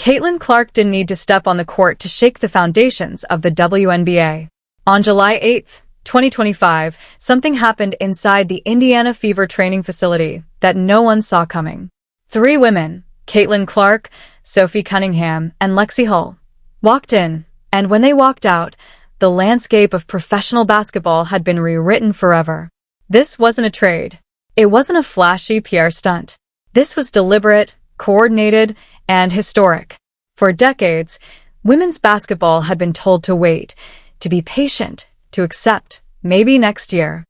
Caitlin Clark didn't need to step on the court to shake the foundations of the WNBA. On July 8, 2025, something happened inside the Indiana Fever training facility that no one saw coming. Three women, Caitlin Clark, Sophie Cunningham, and Lexie Hull, walked in, and when they walked out, the landscape of professional basketball had been rewritten forever. This wasn't a trade. It wasn't a flashy PR stunt. This was deliberate, coordinated, and historic. For decades, women's basketball had been told to wait, to be patient, to accept, maybe next year.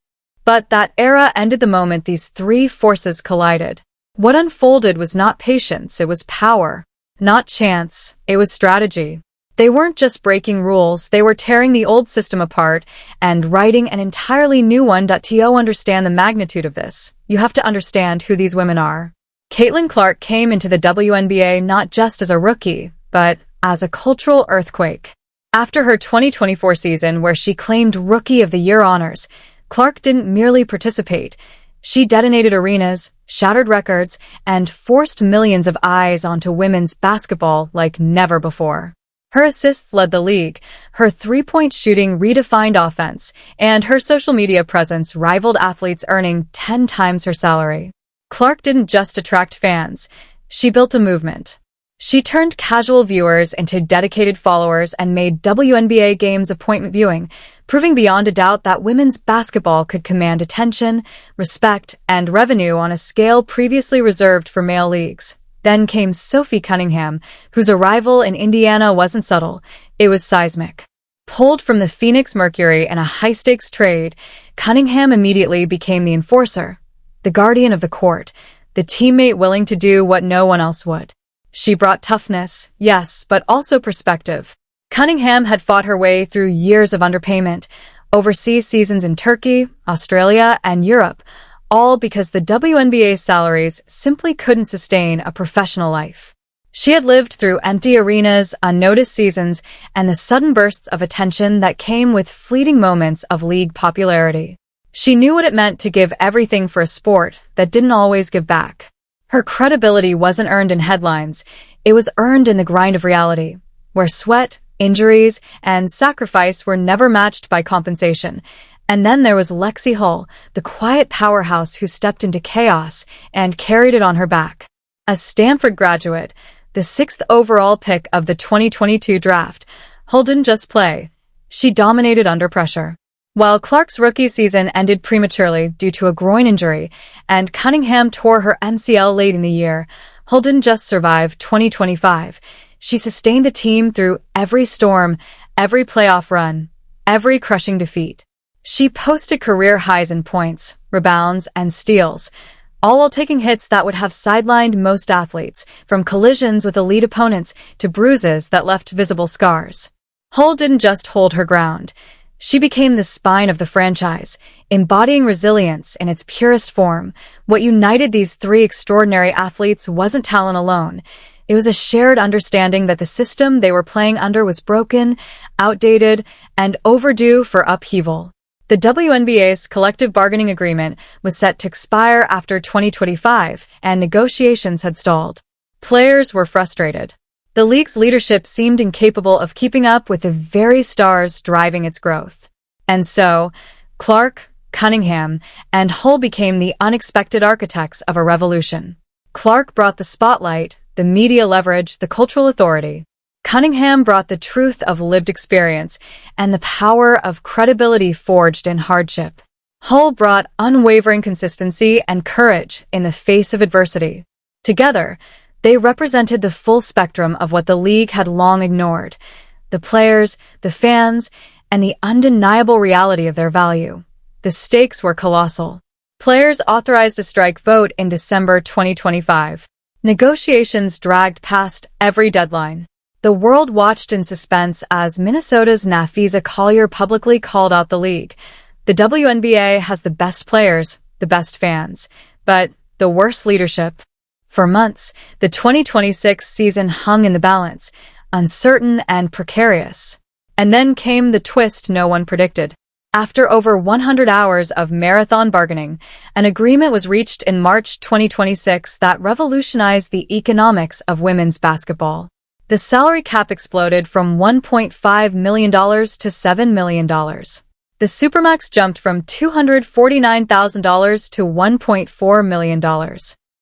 But that era ended the moment these three forces collided. What unfolded was not patience, it was power. Not chance, it was strategy. They weren't just breaking rules, they were tearing the old system apart and writing an entirely new one. To understand the magnitude of this, you have to understand who these women are. Caitlin Clark came into the WNBA not just as a rookie, but as a cultural earthquake. After her 2024 season where she claimed Rookie of the Year honors, Clark didn't merely participate. She detonated arenas, shattered records, and forced millions of eyes onto women's basketball like never before. Her assists led the league, her three-point shooting redefined offense, and her social media presence rivaled athletes earning 10 times her salary. Clark didn't just attract fans, she built a movement. She turned casual viewers into dedicated followers and made WNBA games appointment viewing, proving beyond a doubt that women's basketball could command attention, respect, and revenue on a scale previously reserved for male leagues. Then came Sophie Cunningham, whose arrival in Indiana wasn't subtle, it was seismic. Pulled from the Phoenix Mercury in a high-stakes trade, Cunningham immediately became the enforcer, the guardian of the court, the teammate willing to do what no one else would. She brought toughness, yes, but also perspective. Cunningham had fought her way through years of underpayment, overseas seasons in Turkey, Australia, and Europe, all because the WNBA's salaries simply couldn't sustain a professional life. She had lived through empty arenas, unnoticed seasons, and the sudden bursts of attention that came with fleeting moments of league popularity. She knew what it meant to give everything for a sport that didn't always give back. Her credibility wasn't earned in headlines, it was earned in the grind of reality, where sweat, injuries, and sacrifice were never matched by compensation. And then there was Lexie Hull, the quiet powerhouse who stepped into chaos and carried it on her back. A Stanford graduate, the 6th overall pick of the 2022 draft, Hull didn't just play. She dominated under pressure. While Clark's rookie season ended prematurely due to a groin injury and Cunningham tore her MCL late in the year, Hull didn't just survive 2025. She sustained the team through every storm, every playoff run, every crushing defeat. She posted career highs in points, rebounds, and steals, all while taking hits that would have sidelined most athletes, from collisions with elite opponents to bruises that left visible scars. Hull didn't just hold her ground. She became the spine of the franchise, embodying resilience in its purest form. What united these three extraordinary athletes wasn't talent alone. It was a shared understanding that the system they were playing under was broken, outdated, and overdue for upheaval. The WNBA's collective bargaining agreement was set to expire after 2025, and negotiations had stalled. Players were frustrated. The league's leadership seemed incapable of keeping up with the very stars driving its growth. And so, Clark, Cunningham, and Hull became the unexpected architects of a revolution. Clark brought the spotlight, the media leverage, the cultural authority. Cunningham brought the truth of lived experience and the power of credibility forged in hardship. Hull brought unwavering consistency and courage in the face of adversity. Together, they represented the full spectrum of what the league had long ignored: the players, the fans, and the undeniable reality of their value. The stakes were colossal. Players authorized a strike vote in December 2025. Negotiations dragged past every deadline. The world watched in suspense as Minnesota's Nafisa Collier publicly called out the league. The WNBA has the best players, the best fans, but the worst leadership. For months, the 2026 season hung in the balance, uncertain and precarious. And then came the twist no one predicted. After over 100 hours of marathon bargaining, an agreement was reached in March 2026 that revolutionized the economics of women's basketball. The salary cap exploded from $1.5 million to $7 million. The Supermax jumped from $249,000 to $1.4 million.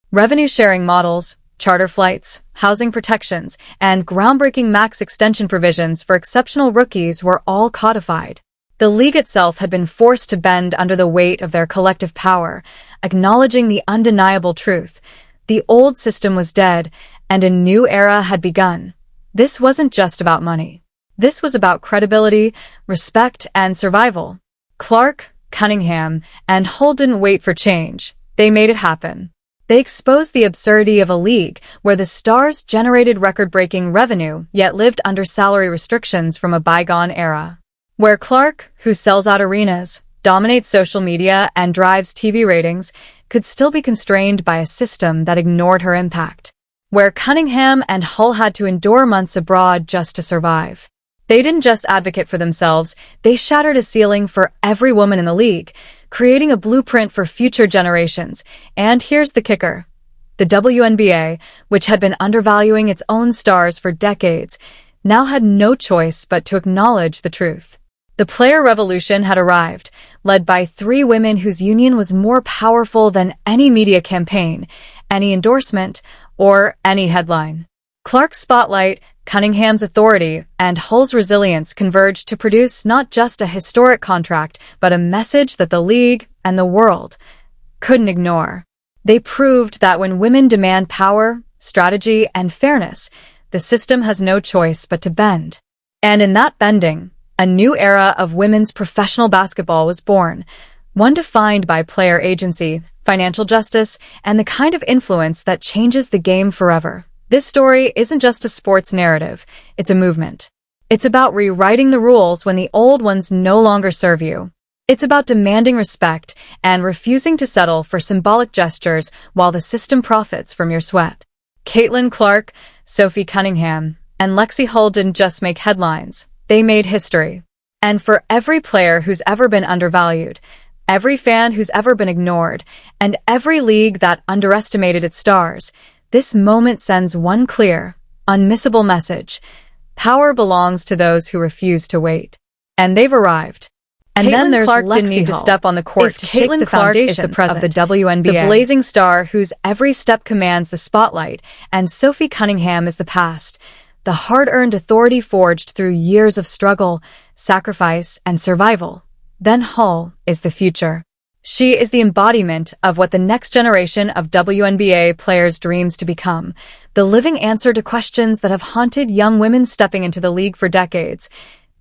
Revenue sharing models, charter flights, housing protections, and groundbreaking max extension provisions for exceptional rookies were all codified. The league itself had been forced to bend under the weight of their collective power, acknowledging the undeniable truth. The old system was dead, and a new era had begun. This wasn't just about money. This was about credibility, respect, and survival. Clark, Cunningham, and Hull didn't wait for change. They made it happen. They exposed the absurdity of a league where the stars generated record-breaking revenue yet lived under salary restrictions from a bygone era. Where Clark, who sells out arenas, dominates social media, and drives TV ratings, could still be constrained by a system that ignored her impact. Where Cunningham and Hull had to endure months abroad just to survive. They didn't just advocate for themselves, they shattered a ceiling for every woman in the league, creating a blueprint for future generations. And here's the kicker. The WNBA, which had been undervaluing its own stars for decades, now had no choice but to acknowledge the truth. The player revolution had arrived, led by three women whose union was more powerful than any media campaign, any endorsement, or any headline. Clark's spotlight, Cunningham's authority, and Hull's resilience converged to produce not just a historic contract, but a message that the league and the world couldn't ignore. They proved that when women demand power, strategy, and fairness, the system has no choice but to bend. And in that bending, a new era of women's professional basketball was born, one defined by player agency, financial justice, and the kind of influence that changes the game forever. This story isn't just a sports narrative, it's a movement. It's about rewriting the rules when the old ones no longer serve you. It's about demanding respect and refusing to settle for symbolic gestures while the system profits from your sweat. Caitlin Clark, Sophie Cunningham, and Lexie Hull didn't just make headlines, they made history. And for every player who's ever been undervalued, every fan who's ever been ignored, and every league that underestimated its stars, this moment sends one clear, unmissable message. Power belongs to those who refuse to wait. And they've arrived. And then there's Clark didn't need to step on the court to shake the foundations of the WNBA. The blazing star whose every step commands the spotlight, and Sophie Cunningham is the past. The hard-earned authority forged through years of struggle, sacrifice, and survival. Then Hull is the future. She is the embodiment of what the next generation of WNBA players dreams to become, the living answer to questions that have haunted young women stepping into the league for decades.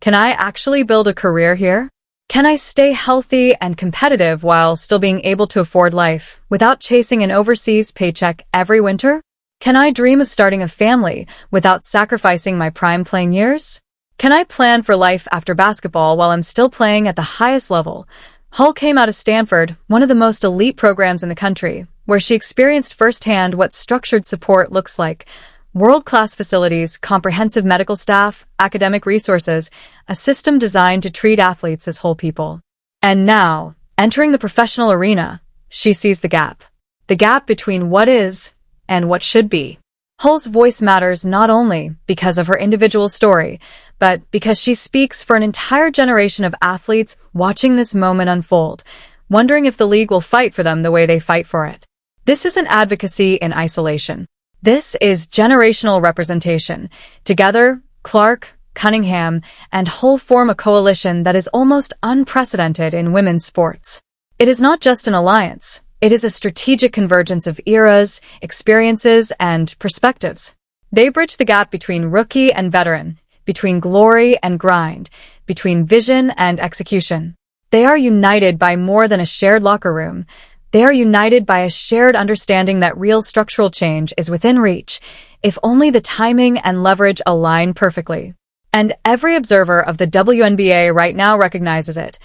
Can I actually build a career here? Can I stay healthy and competitive while still being able to afford life without chasing an overseas paycheck every winter? Can I dream of starting a family without sacrificing my prime playing years? Can I plan for life after basketball while I'm still playing at the highest level? Hull came out of Stanford, one of the most elite programs in the country, where she experienced firsthand what structured support looks like. World-class facilities, comprehensive medical staff, academic resources, a system designed to treat athletes as whole people. And now, entering the professional arena, she sees the gap. The gap between what is and what should be. Hull's voice matters not only because of her individual story, but because she speaks for an entire generation of athletes watching this moment unfold, wondering if the league will fight for them the way they fight for it. This isn't advocacy in isolation. This is generational representation. Together, Clark, Cunningham, and Hull form a coalition that is almost unprecedented in women's sports. It is not just an alliance. It is a strategic convergence of eras, experiences, and perspectives. They bridge the gap between rookie and veteran, between glory and grind, between vision and execution. They are united by more than a shared locker room. They are united by a shared understanding that real structural change is within reach, if only the timing and leverage align perfectly. And every observer of the WNBA right now recognizes it.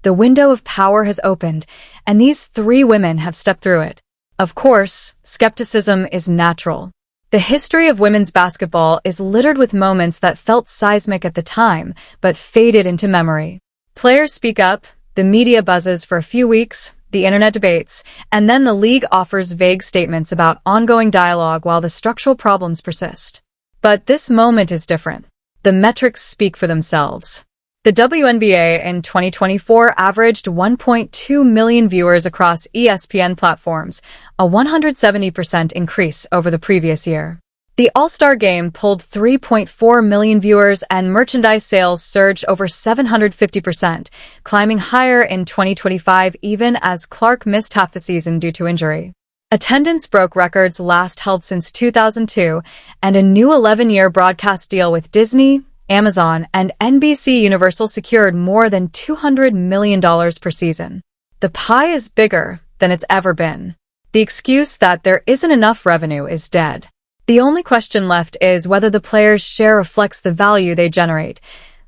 The window of power has opened, and these three women have stepped through it. Of course, skepticism is natural. The history of women's basketball is littered with moments that felt seismic at the time, but faded into memory. Players speak up, the media buzzes for a few weeks, the internet debates, and then the league offers vague statements about ongoing dialogue while the structural problems persist. But this moment is different. The metrics speak for themselves. The WNBA in 2024 averaged 1.2 million viewers across ESPN platforms, a 170% increase over the previous year. The All-Star Game pulled 3.4 million viewers and merchandise sales surged over 750%, climbing higher in 2025 even as Clark missed half the season due to injury. Attendance broke records last held since 2002, and a new 11-year broadcast deal with Disney, Amazon, and NBC Universal secured more than $200 million per season. The pie is bigger than it's ever been. The excuse that there isn't enough revenue is dead. The only question left is whether the players' share reflects the value they generate.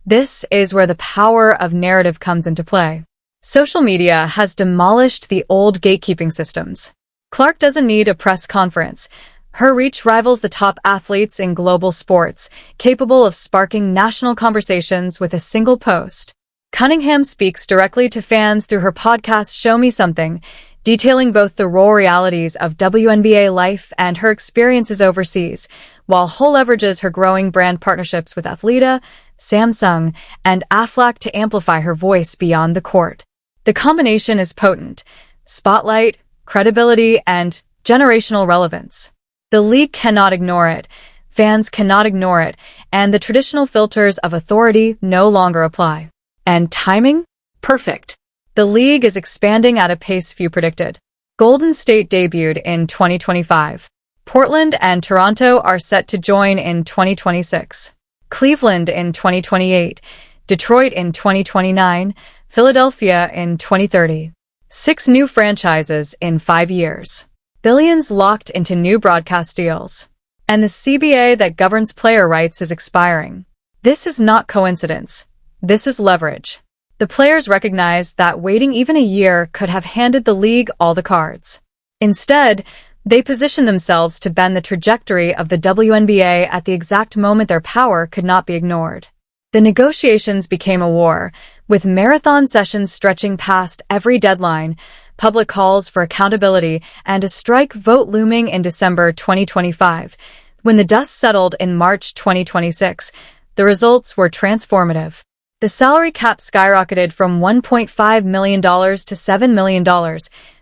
This is where the power of narrative comes into play. Social media has demolished the old gatekeeping systems. Clark doesn't need a press conference. Her reach rivals the top athletes in global sports, capable of sparking national conversations with a single post. Cunningham speaks directly to fans through her podcast Show Me Something, detailing both the raw realities of WNBA life and her experiences overseas, while Hull leverages her growing brand partnerships with Athleta, Samsung, and Aflac to amplify her voice beyond the court. The combination is potent: spotlight, credibility, and generational relevance. The league cannot ignore it, fans cannot ignore it, and the traditional filters of authority no longer apply. And timing? Perfect. The league is expanding at a pace few predicted. Golden State debuted in 2025. Portland and Toronto are set to join in 2026. Cleveland in 2028. Detroit in 2029. Philadelphia in 2030. 6 new franchises in 5 years. Billions locked into new broadcast deals. And the CBA that governs player rights is expiring. This is not coincidence. This is leverage. The players recognize that waiting even a year could have handed the league all the cards. Instead, they position themselves to bend the trajectory of the WNBA at the exact moment their power could not be ignored. The negotiations became a war, with marathon sessions stretching past every deadline, public calls for accountability, and a strike vote looming in December 2025. When the dust settled in March 2026, the results were transformative. The salary cap skyrocketed from $1.5 million to $7 million.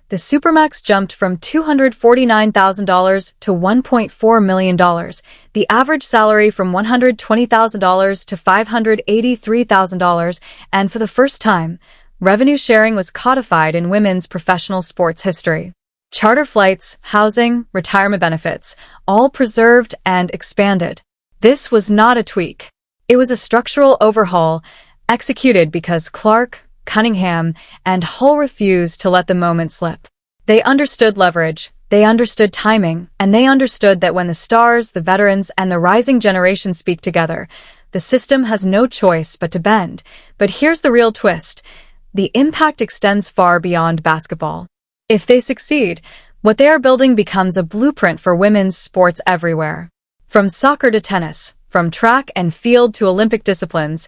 The Supermax jumped from $249,000 to $1.4 million. The average salary from $120,000 to $583,000. And for the first time, revenue sharing was codified in women's professional sports history. Charter flights, housing, retirement benefits, all preserved and expanded. This was not a tweak. It was a structural overhaul, executed because Clark, Cunningham, and Hull refused to let the moment slip. They understood leverage, they understood timing, and they understood that when the stars, the veterans, and the rising generation speak together, the system has no choice but to bend. But here's the real twist. The impact extends far beyond basketball. If they succeed, what they are building becomes a blueprint for women's sports everywhere. From soccer to tennis, from track and field to Olympic disciplines,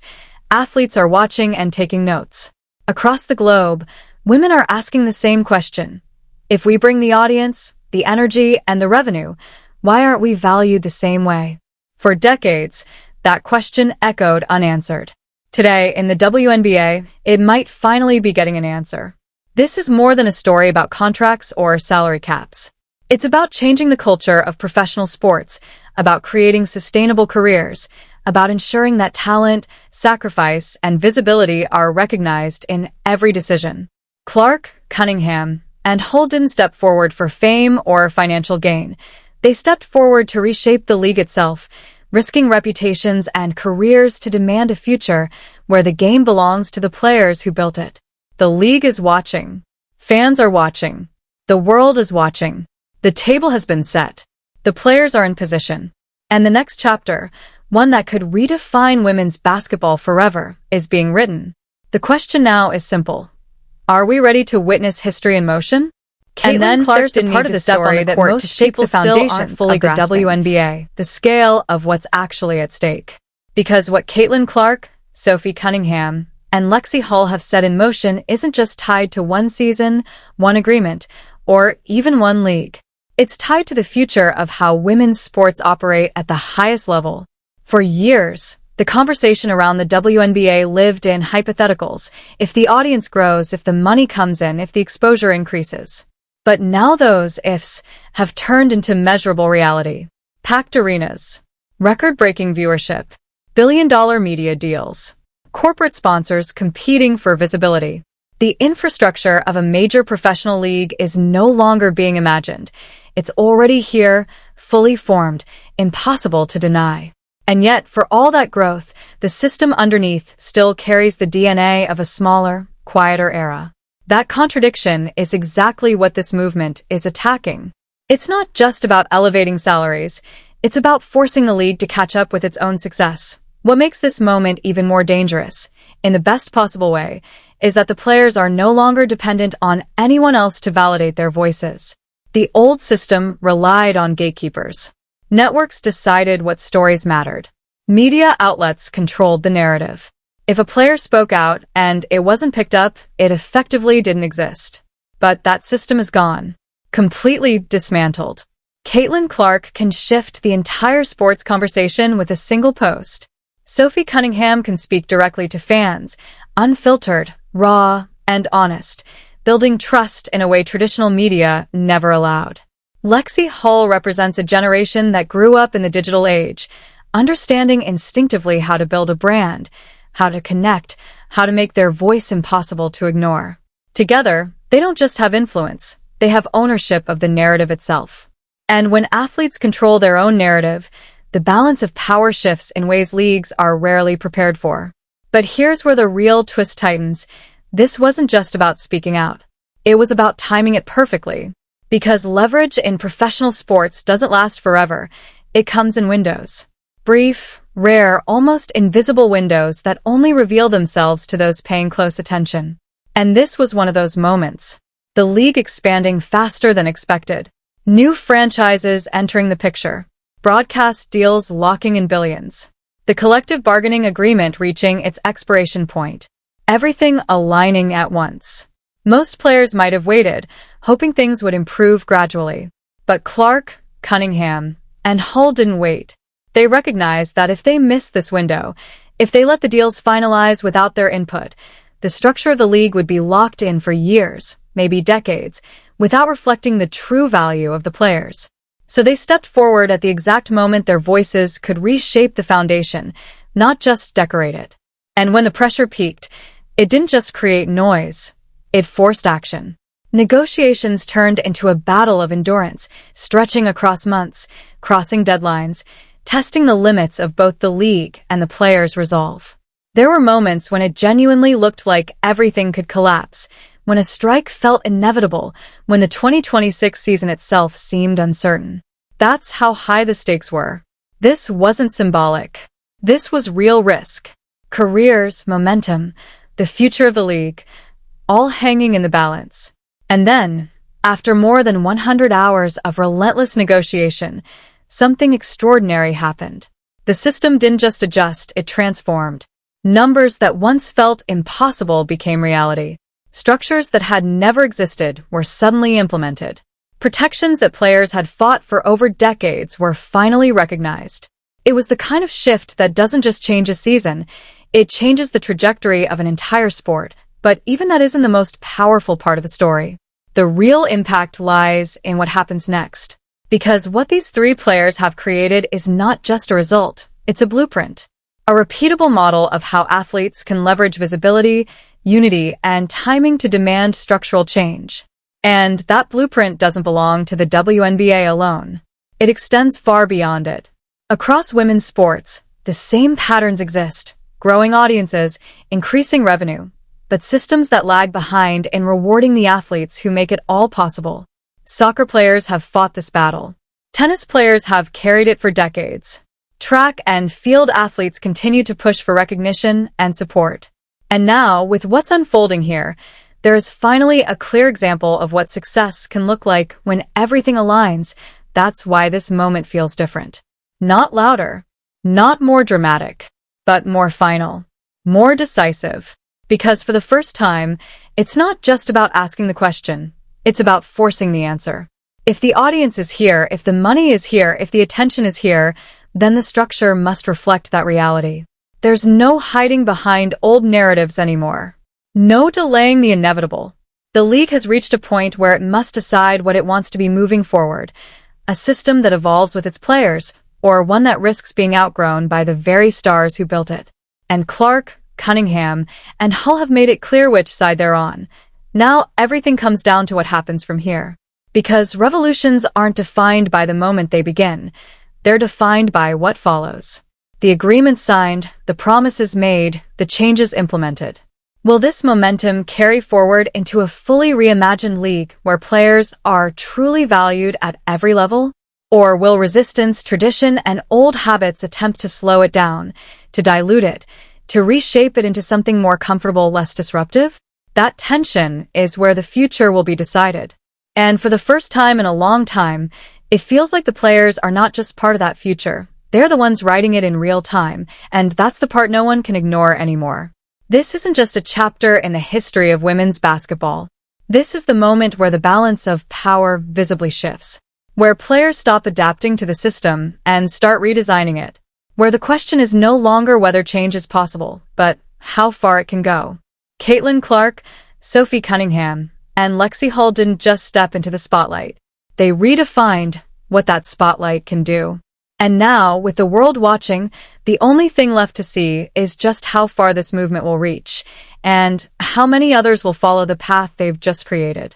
athletes are watching and taking notes. Across the globe, women are asking the same question. If we bring the audience, the energy, and the revenue, why aren't we valued the same way? For decades, that question echoed unanswered. Today, in the WNBA, it might finally be getting an answer. This is more than a story about contracts or salary caps. It's about changing the culture of professional sports, about creating sustainable careers, about ensuring that talent, sacrifice, and visibility are recognized in every decision. Clark, Cunningham, and Hull didn't step forward for fame or financial gain. They stepped forward to reshape the league itself, risking reputations and careers to demand a future where the game belongs to the players who built it. The league is watching. Fans are watching. The world is watching. The table has been set. The players are in position. And the next chapter, one that could redefine women's basketball forever, is being written. The question now is simple. Are we ready to witness history in motion? And then Clark didn't need to step on the court to shape the foundations of the WNBA, the scale of what's actually at stake. Because what Caitlin Clark, Sophie Cunningham, and Lexie Hull have set in motion isn't just tied to one season, one agreement, or even one league. It's tied to the future of how women's sports operate at the highest level. For years, the conversation around the WNBA lived in hypotheticals: if the audience grows, if the money comes in, if the exposure increases. But now those ifs have turned into measurable reality. Packed arenas, record-breaking viewership, billion-dollar media deals, corporate sponsors competing for visibility. The infrastructure of a major professional league is no longer being imagined. It's already here, fully formed, impossible to deny. And yet, for all that growth, the system underneath still carries the DNA of a smaller, quieter era. That contradiction is exactly what this movement is attacking. It's not just about elevating salaries. It's about forcing the league to catch up with its own success. What makes this moment even more dangerous, in the best possible way, is that the players are no longer dependent on anyone else to validate their voices. The old system relied on gatekeepers. Networks decided what stories mattered. Media outlets controlled the narrative. If a player spoke out and it wasn't picked up, it effectively didn't exist. But that system is gone. Completely dismantled. Caitlin Clark can shift the entire sports conversation with a single post. Sophie Cunningham can speak directly to fans, unfiltered, raw, and honest, building trust in a way traditional media never allowed. Lexie Hull represents a generation that grew up in the digital age, understanding instinctively how to build a brand, how to connect, how to make their voice impossible to ignore. Together, they don't just have influence, they have ownership of the narrative itself. And when athletes control their own narrative, the balance of power shifts in ways leagues are rarely prepared for. But here's where the real twist tightens. This wasn't just about speaking out. It was about timing it perfectly. Because leverage in professional sports doesn't last forever. It comes in windows. Brief, rare, almost invisible windows that only reveal themselves to those paying close attention. And this was one of those moments. The league expanding faster than expected. New franchises entering the picture. Broadcast deals locking in billions. The collective bargaining agreement reaching its expiration point. Everything aligning at once. Most players might have waited, hoping things would improve gradually. But Clark, Cunningham, and Hull didn't wait. They recognized that if they missed this window, if they let the deals finalize without their input, the structure of the league would be locked in for years, maybe decades, without reflecting the true value of the players. So they stepped forward at the exact moment their voices could reshape the foundation, not just decorate it. And when the pressure peaked, it didn't just create noise. It forced action. Negotiations turned into a battle of endurance, stretching across months, crossing deadlines, testing the limits of both the league and the players' resolve. There were moments when it genuinely looked like everything could collapse, when a strike felt inevitable, when the 2026 season itself seemed uncertain. That's how high the stakes were. This wasn't symbolic. This was real risk. Careers, momentum, the future of the league, all hanging in the balance. And then, after more than 100 hours of relentless negotiation, something extraordinary happened. The system didn't just adjust, it transformed. Numbers that once felt impossible became reality. Structures that had never existed were suddenly implemented. Protections that players had fought for over decades were finally recognized. It was the kind of shift that doesn't just change a season, it changes the trajectory of an entire sport. But even that isn't the most powerful part of the story. The real impact lies in what happens next. Because what these three players have created is not just a result, it's a blueprint. A repeatable model of how athletes can leverage visibility, unity, and timing to demand structural change. And that blueprint doesn't belong to the WNBA alone. It extends far beyond it. Across women's sports, the same patterns exist: growing audiences, increasing revenue, but systems that lag behind in rewarding the athletes who make it all possible. Soccer players have fought this battle. Tennis players have carried it for decades. Track and field athletes continue to push for recognition and support. And now, with what's unfolding here, there is finally a clear example of what success can look like when everything aligns. That's why this moment feels different. Not louder, not more dramatic, but more final, more decisive. Because for the first time, it's not just about asking the question, it's about forcing the answer. If the audience is here, if the money is here, if the attention is here, then the structure must reflect that reality. There's no hiding behind old narratives anymore. No delaying the inevitable. The league has reached a point where it must decide what it wants to be moving forward. A system that evolves with its players, or one that risks being outgrown by the very stars who built it. And Clark, Cunningham, and Hull have made it clear which side they're on. Now everything comes down to what happens from here. Because revolutions aren't defined by the moment they begin. They're defined by what follows. The agreements signed, the promises made, the changes implemented. Will this momentum carry forward into a fully reimagined league where players are truly valued at every level? Or will resistance, tradition, and old habits attempt to slow it down, to dilute it, to reshape it into something more comfortable, less disruptive? That tension is where the future will be decided. And for the first time in a long time, it feels like the players are not just part of that future. They're the ones writing it in real time, and that's the part no one can ignore anymore. This isn't just a chapter in the history of women's basketball. This is the moment where the balance of power visibly shifts, where players stop adapting to the system and start redesigning it, where the question is no longer whether change is possible, but how far it can go. Caitlin Clark, Sophie Cunningham, and Lexie Hull didn't just step into the spotlight. They redefined what that spotlight can do. And now, with the world watching, the only thing left to see is just how far this movement will reach, and how many others will follow the path they've just created.